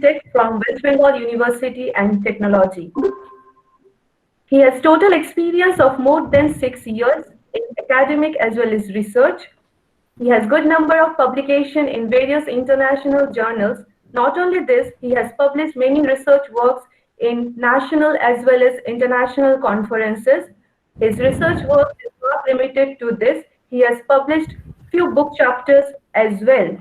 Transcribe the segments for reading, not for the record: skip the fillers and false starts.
Architect from West Bengal University and Technology. He has total experience of more than 6 years in academic as well as research. He has good number of publication in various international journals. Not only this, he has published many research works in national as well as international conferences. His research work is not limited to this. He has published few book chapters as well.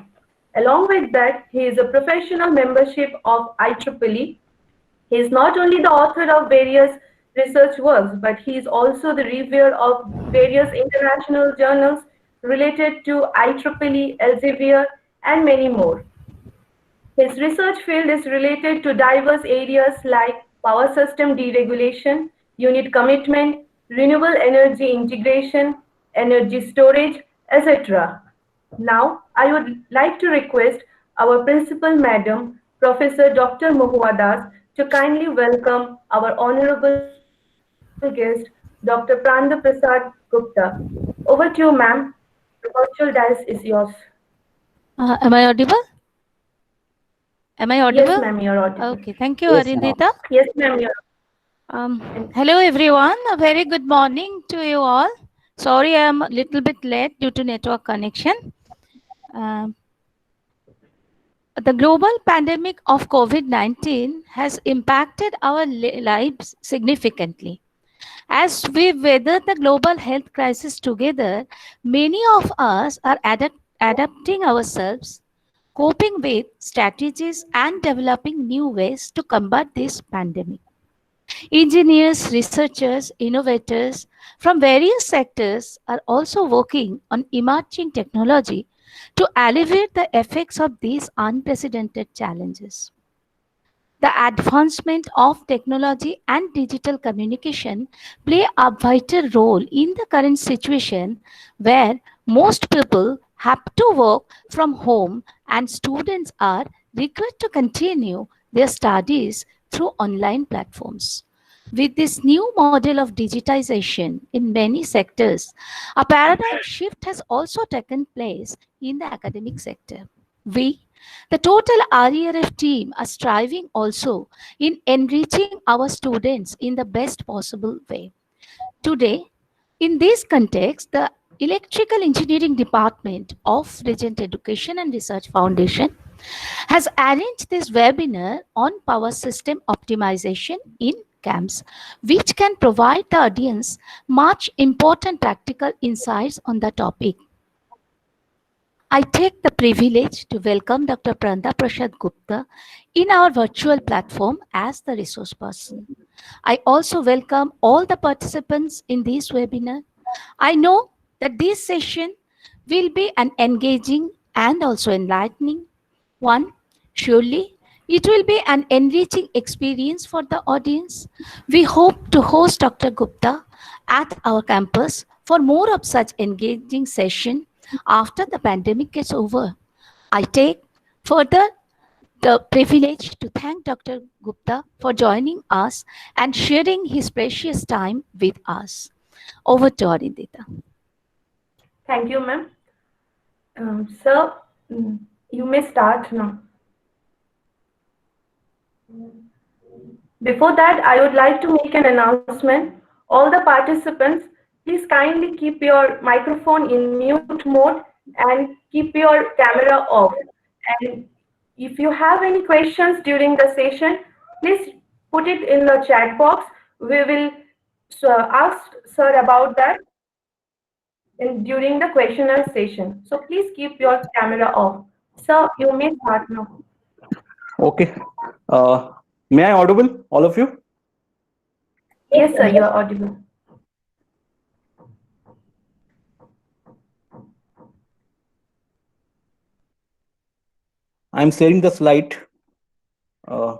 Along with that, he is a professional membership of IEEE. He is not only the author of various research works, but he is also the reviewer of various international journals related to IEEE, Elsevier, and many more. His research field is related to diverse areas like power system deregulation, unit commitment, renewable energy integration, energy storage, etc. Now, I would like to request our principal madam, Professor Dr. Mohua Das, to kindly welcome our honorable guest, Dr. Pranda Prasad Gupta. Over to you, ma'am. The virtual dais is yours. Am I audible? Am I Yes, audible? ma'am, you're audible. Okay, thank you, Yes, ma'am. Arindita. Yes, ma'am, you're Hello, everyone. A very good morning to you all. Sorry, I am a little bit late due to network connection. Um, the global pandemic of COVID 19 has impacted our lives significantly. As we weather the global health crisis together, many of us are adapting ourselves, coping with strategies, and developing new ways to combat this pandemic. Engineers, researchers, innovators from various sectors are also working on emerging technology to alleviate the effects of these unprecedented challenges. The advancement of technology and digital communication play a vital role in the current situation where most people have to work from home and students are required to continue their studies through online platforms. With this new model of digitization in many sectors, a paradigm shift has also taken place in the academic sector. We, the total RERF team, are striving also in enriching our students in the best possible way. Today, in this context, the Electrical Engineering Department of Regent Education and Research Foundation has arranged this webinar on power system optimization in GAMS, which can provide the audience much important practical insights on the topic. I take the privilege to welcome Dr. Pranda Prasad Gupta in our virtual platform as the resource person. I also welcome all the participants in this webinar. I know that this session will be an engaging and also enlightening one. Surely, it will be an enriching experience for the audience. We hope to host Dr. Gupta at our campus for more of such engaging session after the pandemic gets over. I take further the privilege to thank Dr. Gupta for joining us and sharing his precious time with us. Over to Arindita. Thank you, ma'am. Sir, you may start now. Before that, I would like to make an announcement. All the participants, please kindly keep your microphone in mute mode and keep your camera off. And if you have any questions during the session, please put it in the chat box. We will ask sir about that during the questionnaire session. So please keep your camera off. Sir, you may start now. Okay. Uh, may I audible, all of you? Yes, sir, you are audible. I'm sharing the slide. Uh,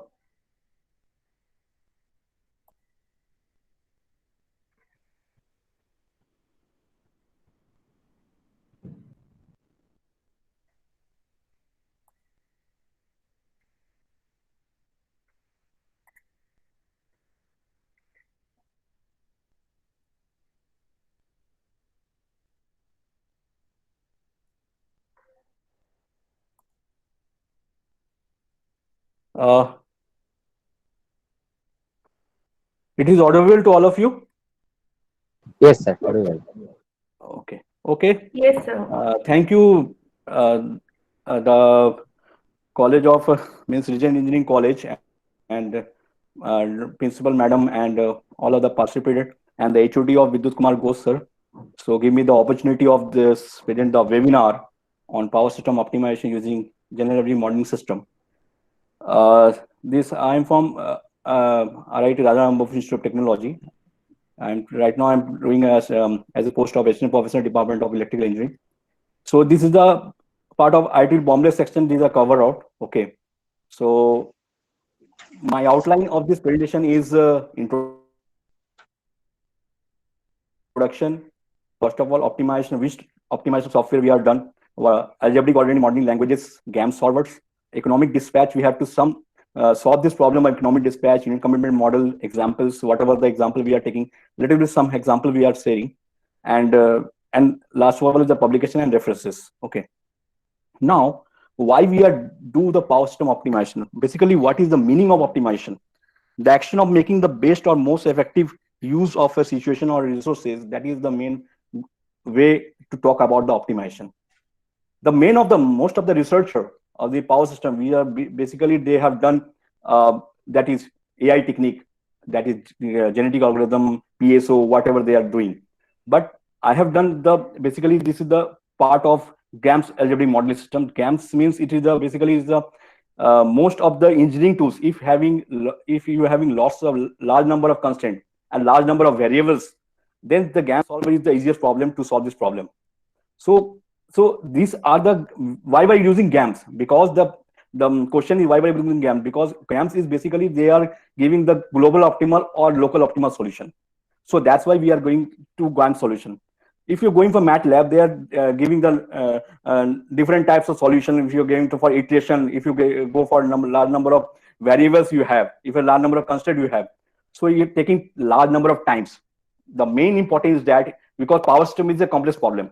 Uh, it is audible to all of you? Yes, sir. Very well. Okay. Okay. Yes, sir. Thank you, the College of means Region Engineering College and Principal Madam and all of the participated and the HOD of Vidut Kumar Ghosh sir. So give me the opportunity of this present the webinar on power system optimization using generative modeling system. This I am from RIT Rajaram Institute of Technology. And right now I'm doing as a post of assistant professor Department of Electrical Engineering. So this is the part of IT Bombay section. These are covered out. Okay. So my outline of this presentation is introduction. First of all, optimization, which optimization software we are done. Algebraic ordinary modeling languages, GAMS solvers, economic dispatch. We have to solve this problem of economic dispatch, unit commitment model, examples, whatever the example we are taking, little bit some example we are sharing, and last of all is the publication and references. Okay. Now, why we are do the power system optimization? Basically, what is the meaning of optimization? The action of making the best or most effective use of a situation or resources. That is the main way to talk about the optimization. The main of the most of the researcher of the power system, we are basically they have done that is AI technique, that is genetic algorithm, PSO, whatever they are doing. But I have done the basically this is the part of GAMS algebraic modeling system. GAMS means it is the basically is the most of the engineering tools. If you are having lots of large number of constraints and large number of variables, then the GAMS solver is the easiest problem to solve this problem. So these are the why by using GAMS, because the question is why by using GAMS, because GAMS is basically they are giving the global optimal or local optimal solution. So that's why we are going to GAMS solution. If you're going for MATLAB, they are giving the different types of solution. If you're going to for iteration, if you go for large number of variables you have, if a large number of constraints you have, so you're taking large number of times. The main importance is that because power system is a complex problem.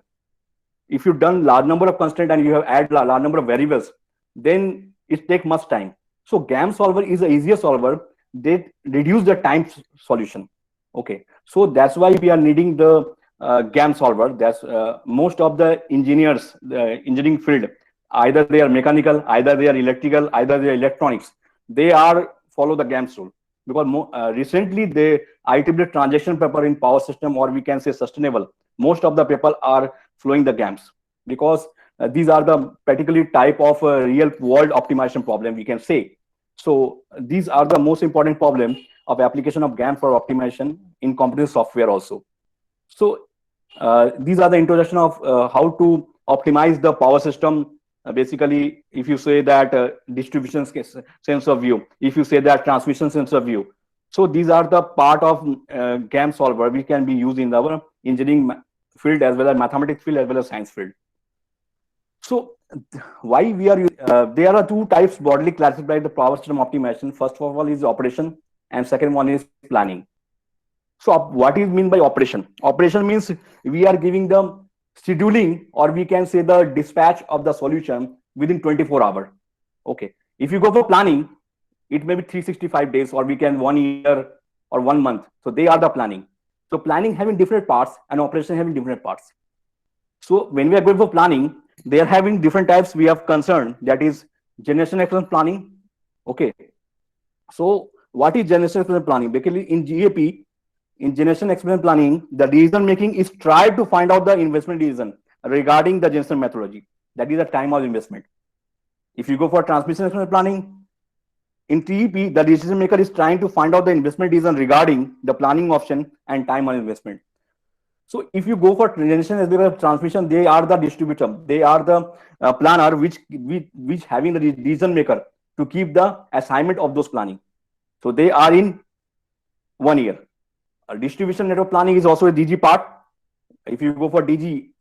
If you've done large number of constraints and you have add large number of variables, then it take much time. So GAMS solver is the easiest solver. They reduce the time solution. Okay, so that's why we are needing the GAMS solver. That's most of the engineers, the engineering field, either they are mechanical, either they are electrical, either they are electronics. They are follow the GAMS rule, because recently the IEEE transaction paper in power system, or we can say sustainable, most of the people are flowing the GAMS, because these are the particularly type of real world optimization problem we can say. So these are the most important problem of application of GAMS for optimization in computer software also. So these are the introduction of how to optimize the power system. Basically, if you say that distribution sense of view, if you say that transmission sense of view, so these are the part of GAMS solver we can be used in our engineering field as well as mathematics field as well as science field. So why we are there are two types broadly classified the power system optimization. First of all is operation, and second one is planning. So what is mean by operation? Operation means we are giving the scheduling, or we can say the dispatch of the solution within 24 hours. Okay. If you go for planning, it may be 365 days, or we can 1 year or 1 month. So they are the planning. So planning having different parts and operation having different parts. So when we are going for planning, they are having different types we have concerned. That is generation excellence planning. Okay. So what is generation excellence planning? Basically in GAP, in generation experiment planning, the decision making is try to find out the investment decision regarding the generation methodology. That is the time of investment. If you go for transmission experiment planning, in TEP, the decision maker is trying to find out the investment decision regarding the planning option and time on investment. So if you go for generation as well as transmission, they are the distributor. They are the planner which having the decision maker to keep the assignment of those planning. So they are in 1 year. Distribution network planning is also a DG part. If you go for DG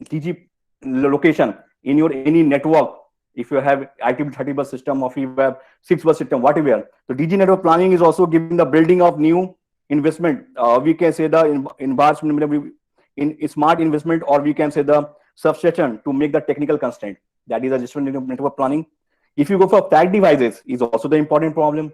location in your any network, if you have ITB 30 bus system, or if you have 6 bus system, whatever, so DG network planning is also giving the building of new investment. We can say the investment in smart investment, or we can say the substation to make the technical constraint. That is a distribution network planning. If you go for fact devices, is also the important problem.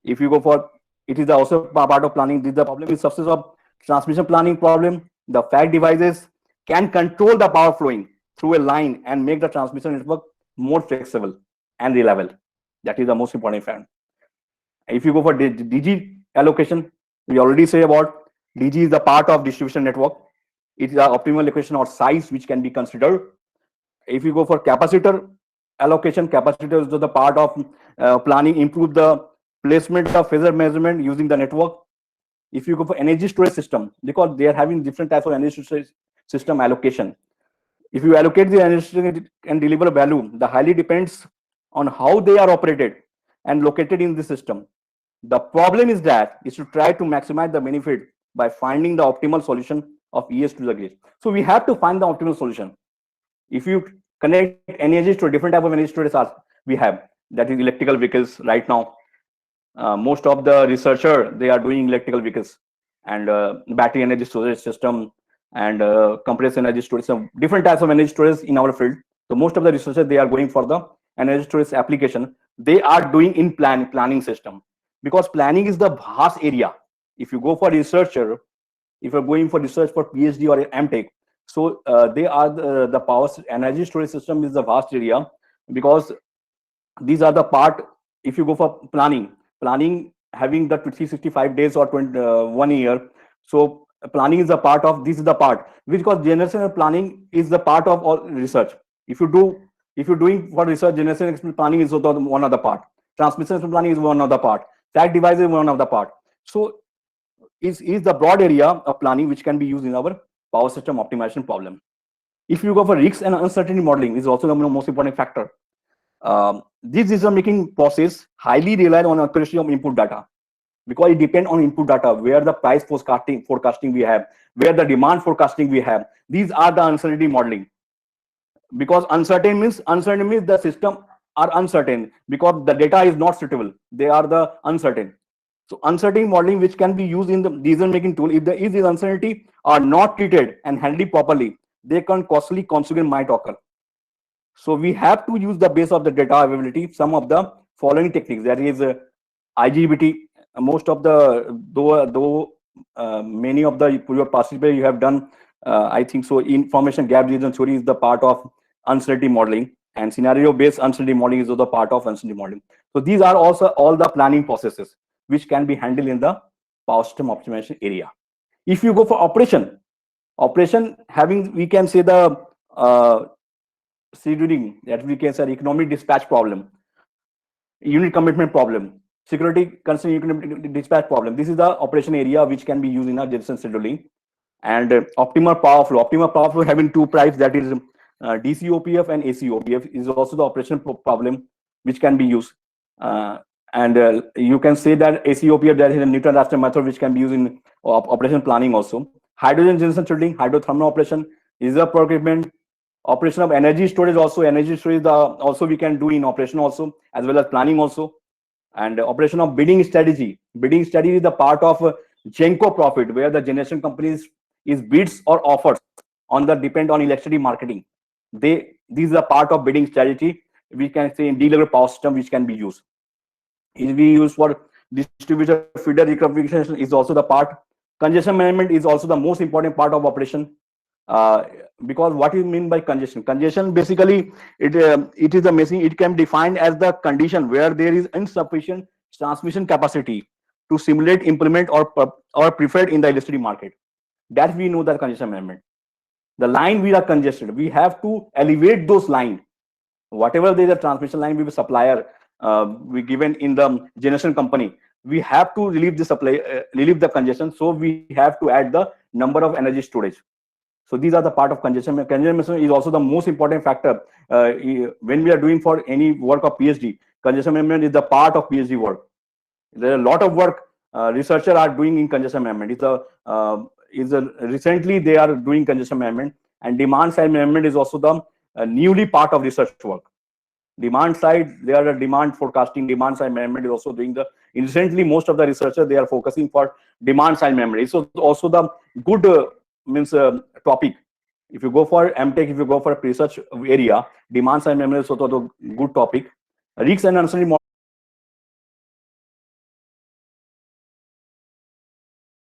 If you go for, it is also part of planning. This is the problem with success of transmission planning problem. The fact devices can control the power flowing through a line and make the transmission network more flexible and reliable. That is the most important fact. If you go for DG allocation, we already say about DG is the part of distribution network. It is the optimal allocation or size which can be considered. If you go for capacitor allocation, capacitor is the part of planning, improve the placement of phasor measurement using the network. If you go for energy storage system, because they are having different types of energy storage system allocation. If you allocate the energy and deliver value, the highly depends on how they are operated and located in the system. The problem is that is to try to maximize the benefit by finding the optimal solution of ES to the grid. So we have to find the optimal solution. If you connect energy to a different type of energy storage we have, that is electrical vehicles right now. Most of the researcher, they are doing electrical vehicles and battery energy storage system and compressed energy storage, some different types of energy storage in our field. So most of the researchers, they are going for the energy storage application. They are doing in planning system, because planning is the vast area. If you go for researcher, if you're going for research for PhD or MTech, so they are the power energy storage system is the vast area, because these are the part. If you go for planning having the 365 days or 1 year, so planning is a part of, this is the part, because generation planning is the part of all research. If you're doing for research, generation planning is one other part, transmission planning is one other part, fact device is one of the part. So is the broad area of planning which can be used in our power system optimization problem. If you go for risk and uncertainty modeling, is also the most important factor. This decision-making process highly relies on accuracy of input data, because it depends on input data, where the price forecasting we have, where the demand forecasting we have. These are the uncertainty modeling. Because uncertain means the system are uncertain, because the data is not suitable. They are the uncertain. So uncertainty modeling, which can be used in the decision-making tool, if these uncertainty are not treated and handled properly, they can costly consequence might occur. So we have to use the base of the data availability, some of the following techniques. That is IGBT. Most of the, though many of the your participants you have done, I think so, information gap region theory is the part of uncertainty modeling, and scenario based uncertainty modeling is also part of uncertainty modeling. So these are also all the planning processes which can be handled in the power system optimization area. If you go for operation having, we can say the scheduling, that we can say economic dispatch problem, unit commitment problem, security concern, unit dispatch problem. This is the operation area which can be used in our generation scheduling. And optimal power flow having two types, that is DC OPF and AC OPF, is also the operation problem which can be used. And you can say that AC OPF, there is a neutron raster method which can be used in operation planning also. Hydrogen generation scheduling, hydrothermal operation, reserve procurement, operation of energy storage also. Energy storage also we can do in operation also, as well as planning also. And operation of bidding strategy. Bidding strategy is the part of Genco profit, where the generation companies is bids or offers on the depend on electricity marketing. These are part of bidding strategy. We can say in D-level power system which can be used. Is we use for distributor feeder reconfiguration is also the part. Congestion management is also the most important part of operation. Because what you mean by congestion basically it is the missing, it can be defined as the condition where there is insufficient transmission capacity to simulate, implement or preferred in the electricity market. That we know that congestion management. The line we are congested, we have to elevate those lines. Whatever there is a transmission line with a supplier we given in the generation company, we have to relieve the supply, relieve the congestion. So we have to add the number of energy storage. So these are the part of congestion. Congestion is also the most important factor when we are doing for any work of PhD. Congestion management is the part of PhD work. There are a lot of work researchers are doing in congestion management. Recently they are doing congestion management, and demand side management is also the newly part of research work. Demand side, they are demand forecasting. Demand side management is also doing the. Recently, most of the researchers, they are focusing for demand side management. So also the good topic. If you go for MTech, if you go for a research area, demand side management is also the good topic. Risk and uncertainty